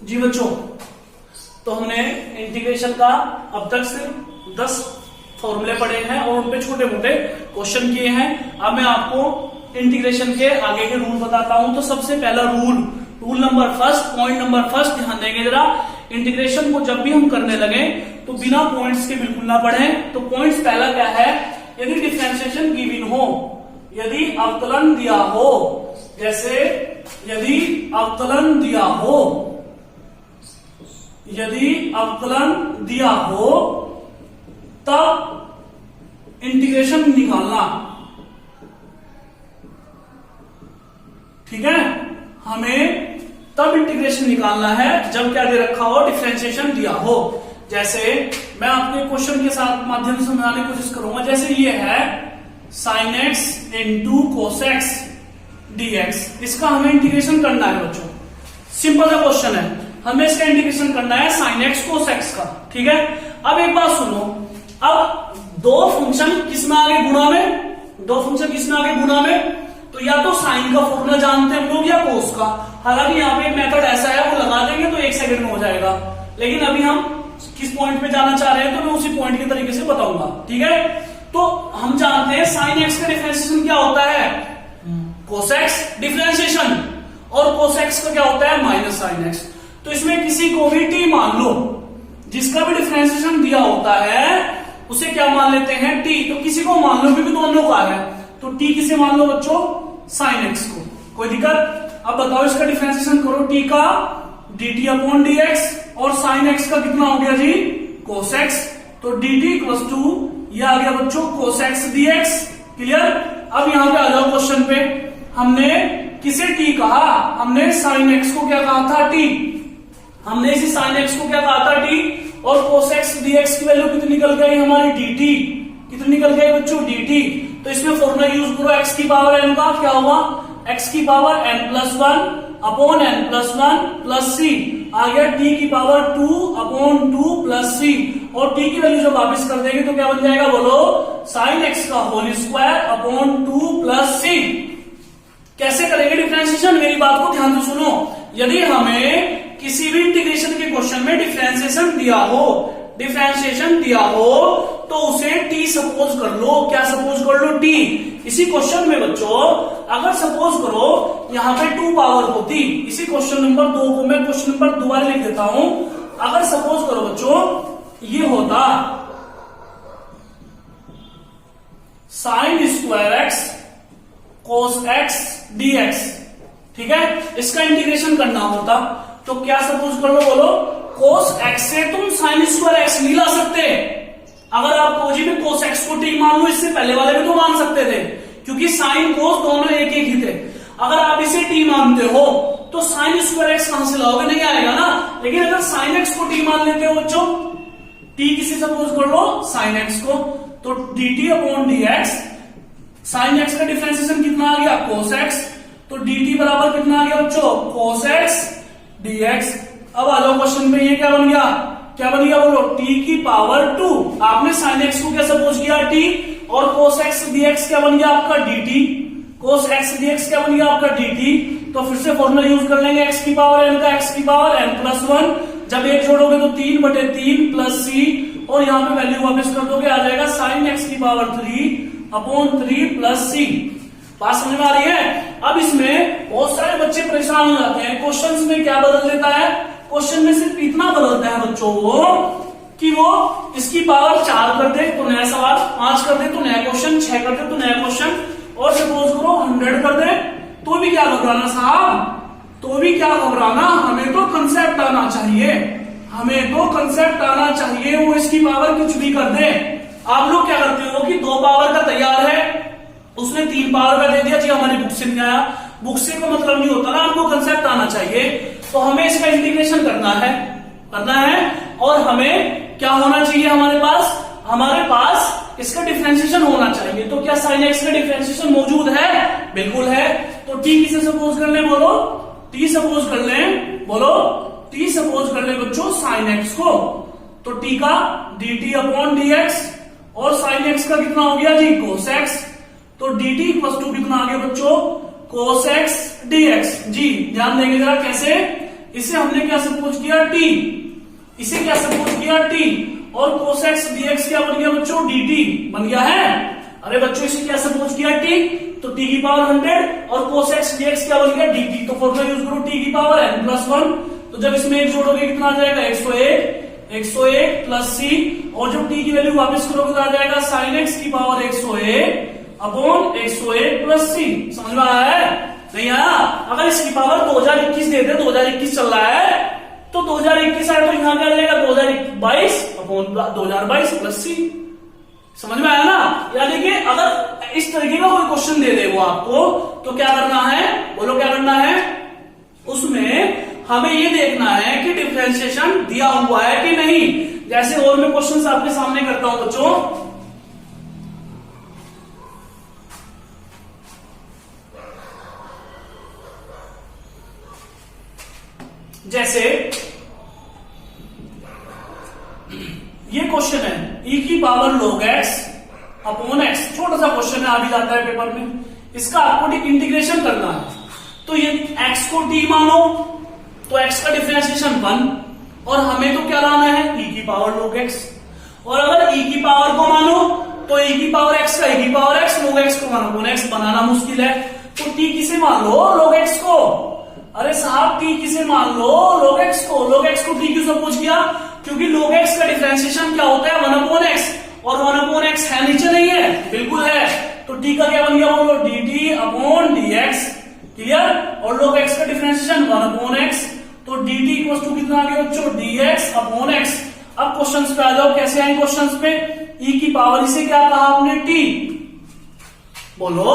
जी बच्चों, तो हमने इंटीग्रेशन का अब तक सिर्फ 10 फॉर्मूले पढ़े हैं और उन पे छोटे मोटे क्वेश्चन किए हैं। अब मैं आपको इंटीग्रेशन के आगे के रूल बताता हूं। तो सबसे पहला rule number first, point number first, ध्यान देंगे जरा। इंटीग्रेशन को जब भी हम करने लगे तो बिना पॉइंट्स के बिल्कुल ना पढ़ें। तो पॉइंट्स पहला क्या है, यदि डिफरेंशिएशन गिवन हो, यदि अवकलन दिया हो, जैसे यदि अवकलन दिया हो, यदि अवकलन दिया हो तब इंटीग्रेशन निकालना। ठीक है, हमें तब इंटीग्रेशन निकालना है जब क्या दे रखा हो, डिफरेंशिएशन दिया हो। जैसे मैं आपके क्वेश्चन के साथ माध्यम से समझाने की कोशिश करूंगा। जैसे ये है sin x into cos x dx, इसका हमें इंटीग्रेशन करना है बच्चों। सिंपल सा क्वेश्चन है, हमें इसका इंटीग्रेशन करना है sin x cos x का। ठीक है, अब एक बात सुनो, अब दो फंक्शन किसमें आगे गुणा में, दो फंक्शन किसमें आगे गुणा में, तो या तो साइन का फॉर्मूला जानते हैं हम लोग या कोस का। हालांकि यहाँ पे एक मेथड ऐसा है, वो लगा देंगे तो 1 सेकंड में हो जाएगा। लेकिन अभी हम किस पॉइंट पे जाना चाह रहे हैं तो मैं उसी पॉइंट के तरीके से बताऊंगा। ठीक है, तो हम जानते हैं साइन एक्स का डिफरेंशिएशन क्या होता है, कोस एक्स डिफरेंशिएशन, और कोस एक्स का क्या होता है, माइनस साइन एक्स। तो इसमें किसी को भी टी मान लो, जिसका भी डिफरेंशिएशन दिया होता है उसे क्या मान लेते हैं, टी। तो किसी को मान लो, क्योंकि दोनों का है, तो टी किसे मान लो बच्चों, साइन एक्स को। कोई दिक्कत? अब बताओ इसका डिफरेंशिएशन करो, टी का dt अपॉन dx, और साइन एक्स का कितना हो गया जी, कोस एक्स। तो dt इक्वल्स टू ये आ गया बच्चों कोस एक्स dx। क्लियर? अब यहां पे आ जाओ क्वेश्चन पे। हमने किसे t कहा, हमने साइन एक्स को क्या कहा था, t। हमने इसी साइन एक्स को क्या कहा था, t, और कोस एक्स dx की वैल्यू कितनी निकल गई हमारी, dt। कितनी निकल गई बच्चों, dt। तो इसमें फॉर्मूला यूज करो, x की पावर n का क्या होगा, x की power n+1 upon n+1 plus c, आ गया t की पावर 2 अपॉन 2 प्लस c, और t की वैल्यू जब वापस कर देंगे तो क्या बन जाएगा, बोलो, साइन x का whole square upon 2 plus c। कैसे करेंगे डिफरेंशिएशन, मेरी बात को ध्यान से सुनो। यदि हमें किसी भी इंटीग्रेशन के क्वेश्चन में डिफरेंशिएशन दिया हो, डिफरेंशिएशन दिया हो, तो उसे t सपोज कर लो। क्या सपोज कर लो, t। इसी क्वेश्चन में बच्चों अगर सपोज करो यहां पे 2 पावर होती, इसी क्वेश्चन नंबर 2 को मैं क्वेश्चन नंबर दोबारा लिख देता हूं। अगर सपोज करो बच्चों ये होता sine square x cos x dx, ठीक है, इसका इंटीग्रेशन करना होता, तो क्या सपोज कर लो, बोलो, कोस एक्स से तुम साइन स्क्वायर एक्स नहीं ला सकते। अगर आप कोजी में कोस एक्स को टी मान लो, इससे पहले वाले में तो मान सकते थे, क्योंकि साइन कोस दोनों एक एक ही थे। अगर आप इसे टी मानते हो तो साइन स्क्वायर एक्स कहां से लाओगे, नहीं आएगा ना। लेकिन अगर साइन एक्स को टी मान लेते हो बच्चों, टी किसे सपोज कर लो, साइन एक्स को, तो dt upon dx, sine x का डिफरेंशिएशन कितना आ गया, कोस एक्स, तो dt बराबर कितना आ गया बच्चों, कोस एक्स dx। अब आ जाओ क्वेश्चन में, ये क्या बन गया, क्या बन गया, बोलो, t की पावर 2। आपने साइन एक्स को क्या सपोज किया, t, और कोस एक्स dx क्या बन गया आपका, dt। कोस एक्स dx क्या बन गया आपका, dt। तो फिर से फॉर्मूला यूज कर लेंगे, x की पावर n का, x की पावर n+1, जब एक जोड़ोगे तो 3/3 प्लस c, और यहां पे वैल्यू वापस कर दोगे, आ जाएगा साइन x की पावर 3 अपॉन 3 प्लस c। बात समझ में आ रही है? अब इसमें बहुत सारे बच्चे परेशान हो जाते हैं, क्वेश्चंस में क्या बदल देता है, क्वेश्चन में सिर्फ इतना बदलता है बच्चों वो, कि वो इसकी पावर 4 कर दे तो नया सवाल, 5 कर दे तो नया क्वेश्चन, 6 कर दे तो नया क्वेश्चन, और सपोज करो 100 कर दे तो भी क्या घबराना साहब, तो भी क्या घबराना, हमें तो कंसेप्ट आना चाहिए, हमें तो कंसेप्ट आना चाहिए। वो इसकी पावर कुछ भी कर दे। आप लोग क्या करते हो कि 2 पावर का तैयार है, उसने 3 पावर का दे दिया जी, हमारी बुक से नहीं आया। बुक से को मतलब नहीं होता ना, आपको कंसेप्ट आना चाहिए। तो हमें इसका इंटीग्रेशन करना है, और हमें क्या होना चाहिए, हमारे पास इसका डिफरेंशिएशन होना चाहिए। तो क्या साइन एक्स का डिफरेंशिएशन मौजूद है, बिल्कुल है। तो टी किसे सपोज कर ले, बोलो, टी सपोज कर ले, बोलो, टी सपोज कर ले बच्चों साइन एक्स को, तो टी का dt अपॉन dx, और साइन एक्स का कितना हो गया जी, कोस एक्स, तो dt इक्वल टू कितना आ गया बच्चों, कोस एक्स dx। जी ध्यान देंगे जरा कैसे, इसे हमने क्या सपोज किया t, इसे क्या सपोज किया t, और cos x dx क्या बन गया बच्चों, dt बन गया है। अरे बच्चों इसे क्या सपोज किया t, तो t की पावर 100 और cos x dx क्या बन गया dt, तो फॉर्मूला यूज करो t की पावर n+1, तो जब इसमें एक जोड़ोगे कितना आ जाएगा 101 प्लस c, और जब t की वैल्यू वापस करोगे तो आ जाएगा sin x की पावर 101 अपॉन 101 प्लस c। समझ में आया है, नहीं आया? अगर इसकी पावर 2021 दे दे, 2021 चल रहा है, तो 2021 आए तो यहां क्या आ जाएगा 2022 अपॉन 2022 प्लस c। समझ में आया ना? यानी कि अगर इस तरीके का कोई क्वेश्चन दे दे वो आपको, तो क्या करना है, बोलो क्या करना है, उसमें हमें ये देखना है कि डिफरेंशिएशन दिया हुआ है कि नहीं। जैसे और मैं क्वेश्चन आपके सामने करता हूं बच्चों, जैसे ये क्वेश्चन है e की power log x upon x, छोटा सा क्वेश्चन है, आ भी जाता है पेपर में। इसका आपको इंटीग्रेशन करना है, तो ये x को t मानो तो x का डिफरेंशिएशन 1, और हमें तो क्या लाना है e की पावर log x, और अगर e की पावर को मानो तो e की पावर x का e की पावर x, log x को मानो अपॉन x, बनाना मुश्किल है, तो t किसे मान लो log x को। अरे साहब t किसे मान लो log x को, log x को t क्यों सपोज किया, क्योंकि log x का डिफरेंशिएशन क्या होता है 1/x, और 1/x है नीचे नहीं है, बिल्कुल है, तो t का क्या बन गया बोलो dt अपॉन dx, क्लियर। और log x का डिफरेंशिएशन 1/x, तो dt इक्वल टू कितना आ गया बच्चों dx अपॉन x। अब क्वेश्चंस पे आ जाओ, कैसे आए क्वेश्चंस पे, e की पावर इसे क्या कहा आपने t, बोलो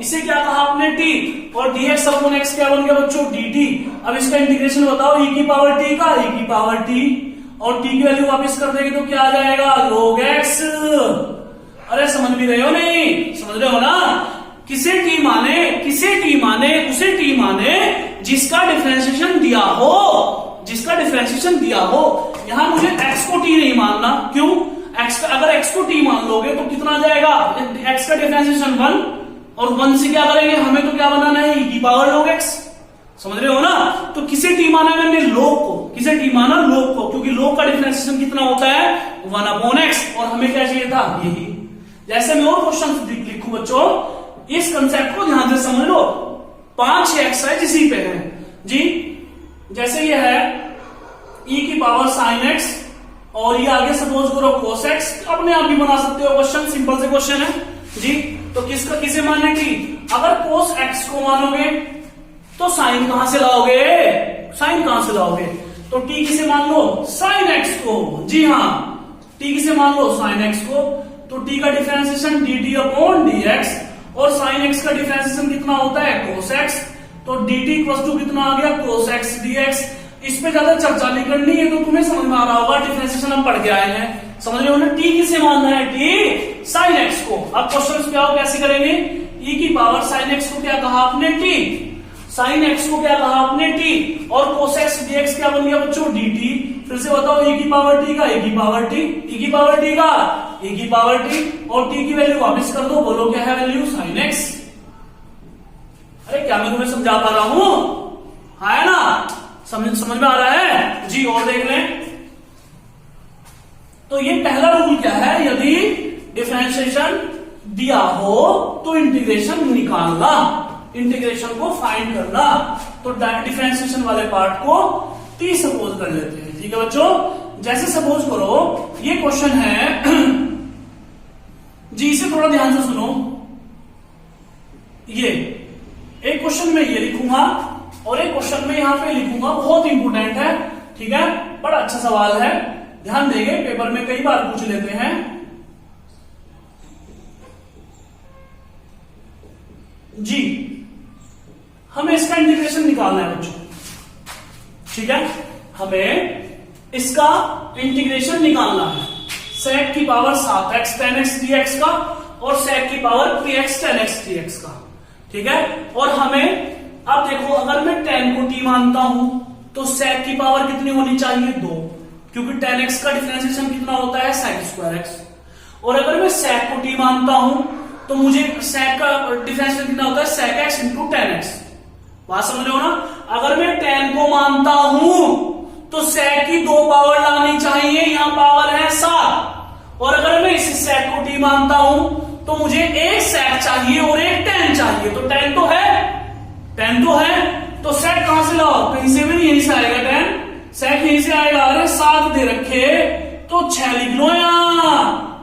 इसे क्या कहा आपने t, और dx अपॉन x क्या बन गया बच्चों dt। अब इसका इंटीग्रेशन बताओ, e की पावर t का e की पावर t, और t की वैल्यू वापस कर देंगे तो क्या आ जाएगा log x। अरे समझ भी रहे हो नहीं, समझ रहे हो ना, किसे t माने, किसे t माने, उसे t माने जिसका डिफरेंशिएशन दिया हो, जिसका डिफरेंशिएशन दिया हो। यहां मुझे x को t नहीं मानना, क्यों, x अगर x को t मान लोगे तो कितना आ जाएगा, x का डिफरेंशिएशन 1, और 1 से क्या करेंगे, हमें तो क्या बनाना है e की पावर log x। समझ रहे हो ना, तो किसे t माना मैंने, log को, किसे t माना log को, क्योंकि log का डिफरेंशिएशन कितना होता है 1/x, और हमें क्या चाहिए था यही। जैसे मैं और क्वेश्चन लिखूं बच्चों, इस कंसेप्ट को ध्यान से समझ लो, 5-6 एक्सरसाइज इसी पे है जी। जैसे ये है e की पावर sin x, और ये आगे सपोज करो cos x, अपने आप भी बना सकते हो क्वेश्चन, सिंपल से क्वेश्चन है जी। तो किसका किसे मानने की, अगर cos x को मानोगे तो साइन कहां से लाओगे, साइन कहां से लाओगे, तो t किसे मान लो sin x को, जी हाँ t किसे मान लो sin x को, तो t का डिफरेंशिएशन dt अपॉन dx, और sin x का डिफरेंशिएशन कितना होता है cos x, तो dt इक्वल टू कितना आ गया cos x dx। इस पे ज्यादा चर्चा नहीं करनी है, तो तुम्हें समझ में आ रहा होगा, डिफरेंशिएशन हम पढ़ के आए हैं, समझ रहे हो ना। t किसे मानना है, t sin x को। अब क्वेश्चन क्या हो, कैसे करेंगे, e की पावर sin x को क्या कहा आपने t, sin x को क्या कहा आपने t, और cos x dx क्या बन गया बच्चों dt। फिर से बताओ e की पावर t का e की पावर t, e की पावर t का e की पावर t, और t की वैल्यू वापस कर दो, बोलो क्या है वैल्यू sin x। अरे क्या मैं तुम्हें समझा पा रहा हूं, है ना, समझ में आ रहा है जी। और देख लें, तो ये पहला रूल क्या है, यदि डिफरेंशिएशन दिया हो तो इंटीग्रेशन निकालना, इंटीग्रेशन को फाइंड करना। तो डिफरेंशिएशन वाले पार्ट को t सपोज कर लेते हैं, ठीक है बच्चों। जैसे सपोज करो ये क्वेश्चन है जी, इसे थोड़ा ध्यान से सुनो। ये एक क्वेश्चन में ये लिखूंगा और एक क्वेश्चन में यहां पे लिखूंगा, बहुत इंपोर्टेंट है, ठीक है, बड़ा अच्छा सवाल है, ध्यान देंगे, पेपर में कई बार पूछ लेते हैं जी। हमें इसका इंटीग्रेशन निकालना है बच्चों, ठीक है, हमें इसका इंटीग्रेशन निकालना है। sec की power 7x tan x dx का, और sec की power 3x tan x dx का, ठीक है। और हमें अब देखो, अगर मैं tan को t मानता हूं तो sec की पावर कितनी होनी चाहिए 2, क्योंकि tan x का डिफरेंशिएशन कितना होता है sec²x। और अगर मैं sec को t मानता हूं तो मुझे sec का डिफरेंशिएशन कितना होता है sec x into tan x, बात समझ रहे हो ना। अगर मैं 10 को मानता हूं तो sec की 2 पावर लानी चाहिए, यहां पावर है 7। और अगर मैं इस sec को t मानता हूं तो मुझे एक sec चाहिए और एक tan चाहिए। तो tan तो है, tan तो है, तो sec कहां से लाओ, कहीं से भी नहीं, यहीं से आएगा tan, sec यहीं से आएगा। अरे 7 दे रखे तो 6 लिख लो यहां,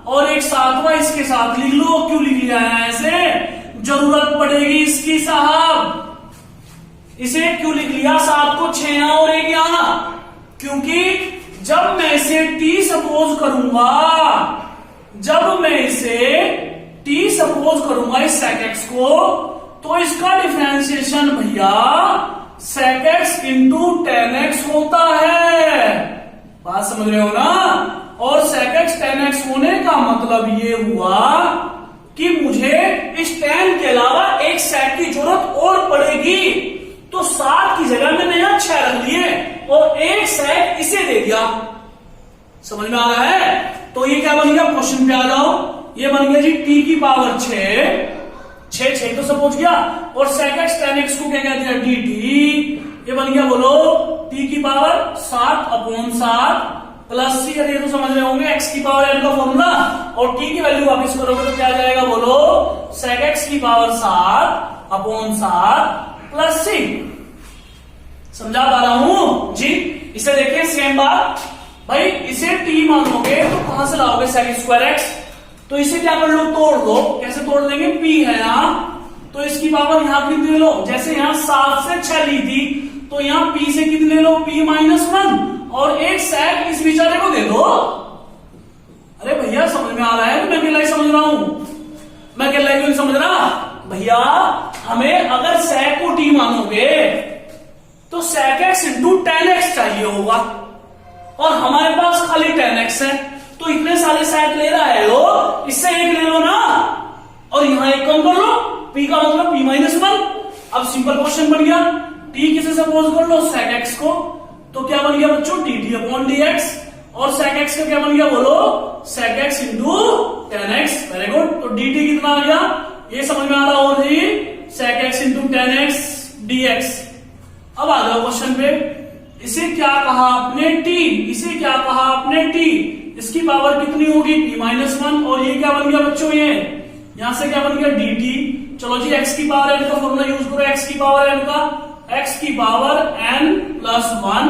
और एक 7वां इसके साथ लिख लो। क्यों लिख लिया है ऐसे, जरूरत पड़ेगी इसकी साहब। इसे क्यों लिख लिया, 7 को 6 यहां और 1 यहां, क्योंकि जब मैं इसे t सपोज करूंगा, जब मैं इसे t सपोज करूंगा इस sec x को, तो इसका डिफरेंशिएशन भैया sec x into tan x होता है। बात समझ रहे हो ना। और sec x tan x होने का मतलब ये हुआ कि मुझे इस tan के अलावा एक sec की जरूरत और पड़ेगी। तो 7 की जगह मैंने यहां 6 रख लिए और एक sec इसे दे दिया। समझ में आ रहा है। तो ये क्या बन गया, क्वेश्चन पे आ जाओ, ये बन गया जी t की पावर 6 तो सपोज गया, और sec x tan x को क्या कह दिया, dt। ये बन गया, बोलो, t की पावर 7/7 प्लस c। ये तो समझ रहे होंगे, x की पावर n का फॉर्मूला, और t की वैल्यू वापिस करोगे तो क्या आ जाएगा, बोलो, sec x की पावर 7/7 प्लस c। समझा पा रहा हूं जी। इसे देखिए सेम बात भाई, इसे t मानोगे तो कहां से लाओगे sec स्क्वायर x, तो इसे क्या कर लो, तोड़ दो। कैसे तोड़ देंगे, p है यहां, तो इसकी पावर यहां कितनी लो, जैसे यहां 7 से 6 ली थी, तो यहां p से कितने लो, p-1, और एक sec इस बेचारे को दे दो। अरे भैया समझ में आ रहा है, मैं अकेला ही समझ रहा हूं, मैं अकेला ही नहीं समझ रहा भैया। हमें अगर sec को t मानोगे तो sec x into tan x चाहिए होगा, और हमारे पास खाली tan x है, तो इतने सारे sec ले रहा है लो, इससे एक ले लो ना, और यहां एक कम कर लो, p का मतलब p-1। अब सिंपल क्वेश्चन बन गया, t किसे सपोज कर लो, sec x को, तो क्या बन गया बच्चों, dt/dx, और sec x का क्या बन गया, बोलो, sec x into tan x। Very good. तो dt कितना आ गया, ये समझ में आ रहा हो जी, sec x into tan x dx। अब आ जाओ क्वेश्चन पे, इसे क्या कहा आपने, t, इसे क्या कहा आपने, t, इसकी पावर कितनी होगी, p-1, और ये क्या बन गया बच्चों, ये यहां से क्या बन गया, dt। चलो जी, x की पावर n का फॉर्मूला यूज करो, x की पावर n का, x की power n+1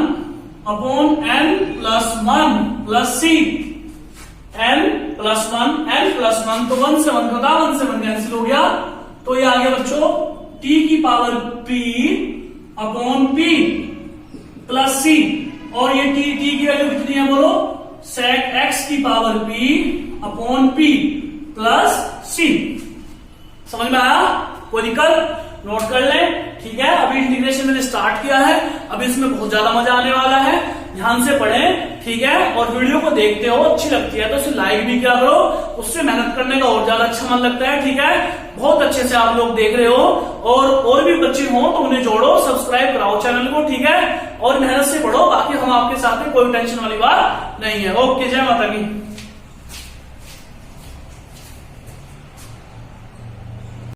upon n+1 plus c, n+1 तो 1 से 1 का 1 से 1 कैंसिल हो गया, तो ये आ गया बच्चों t की power p upon p plus c, और ये t की वैल्यू कितनी है, बोलो, sec x की power p upon p plus c। समझ में आया, कोई दिक्कत, नोट कर ले, ठीक है। अभी इंटीग्रेशन मैंने स्टार्ट किया है, अभी इसमें बहुत ज्यादा मजा आने वाला है, ध्यान से पढ़ें, ठीक है। और वीडियो को देखते हो, अच्छी लगती है तो उसे लाइक भी किया करो, उससे मेहनत करने का और ज्यादा अच्छा मन लगता है, ठीक है। बहुत अच्छे से आप लोग देख रहे हो, और भी बच्चे हो तो उन्हें जोड़ो, सब्सक्राइब कराओ चैनल को, ठीक है। और मेहनत से पढ़ो, बाकी हम आपके साथ में, कोई टेंशन वाली बात नहीं है। ओके, जय माता की।